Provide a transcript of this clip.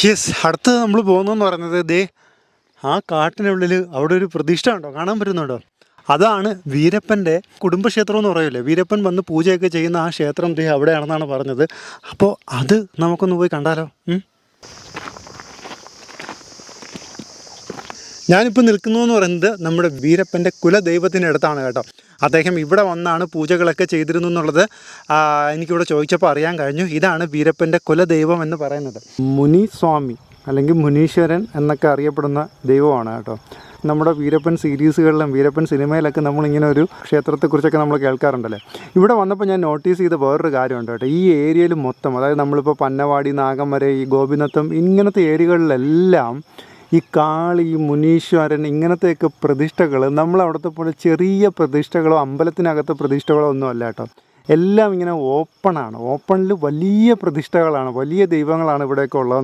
Yes, അടുത്ത് നമ്മൾ പോകുന്നതെന്ന് പറയുന്നത് ദേ ആ കാട്ടിനുള്ളിൽ അവിടെ ഒരു പ്രതിഷ്ഠ ഉണ്ടോ, കാണാൻ പറ്റുന്നുണ്ടോ? അതാണ് വീരപ്പൻ്റെ കുടുംബക്ഷേത്രം എന്ന് പറയില്ലേ. വീരപ്പൻ വന്ന് പൂജയൊക്കെ ചെയ്യുന്ന ആ ക്ഷേത്രം ദേ അവിടെയാണെന്നാണ് പറഞ്ഞത്. അപ്പോൾ അത് നമുക്കൊന്ന് പോയി കണ്ടാലോ? ഞാനിപ്പോൾ നിൽക്കുന്നതെന്ന് പറയുന്നത് നമ്മുടെ വീരപ്പൻ്റെ കുലദൈവത്തിൻ്റെ അടുത്താണ് കേട്ടോ. അദ്ദേഹം ഇവിടെ വന്നാണ് പൂജകളൊക്കെ ചെയ്തിരുന്നു എന്നുള്ളത് എനിക്കിവിടെ ചോദിച്ചപ്പോൾ അറിയാൻ കഴിഞ്ഞു. ഇതാണ് വീരപ്പൻ്റെ കുലദൈവം എന്ന് പറയുന്നത്. മുനിസ്വാമി അല്ലെങ്കിൽ മുനീശ്വരൻ എന്നൊക്കെ അറിയപ്പെടുന്ന ദൈവമാണ് കേട്ടോ. നമ്മുടെ വീരപ്പൻ സീരീസുകളിലും വീരപ്പൻ സിനിമയിലൊക്കെ നമ്മളിങ്ങനെ ഒരു ക്ഷേത്രത്തെക്കുറിച്ചൊക്കെ നമ്മൾ കേൾക്കാറുണ്ടല്ലേ. ഇവിടെ വന്നപ്പോൾ ഞാൻ നോട്ടീസ് ചെയ്ത വേറൊരു കാര്യമുണ്ട് കേട്ടോ. ഈ ഏരിയയിൽ മൊത്തം, അതായത് നമ്മളിപ്പോൾ പന്നവാടി, നാഗമര, ഈ ഗോപിനത്തം ഇങ്ങനത്തെ ഏരിയകളിലെല്ലാം ഈ കാളി, മുനീശ്വരൻ ഇങ്ങനത്തെയൊക്കെ പ്രതിഷ്ഠകൾ നമ്മളവിടുത്തെ പോലെ ചെറിയ പ്രതിഷ്ഠകളോ അമ്പലത്തിനകത്തെ പ്രതിഷ്ഠകളോ ഒന്നും അല്ല കേട്ടോ. എല്ലാം ഇങ്ങനെ ഓപ്പണാണ്. ഓപ്പണിൽ വലിയ പ്രതിഷ്ഠകളാണ്, വലിയ ദൈവങ്ങളാണ് ഇവിടെയൊക്കെ ഉള്ളത്.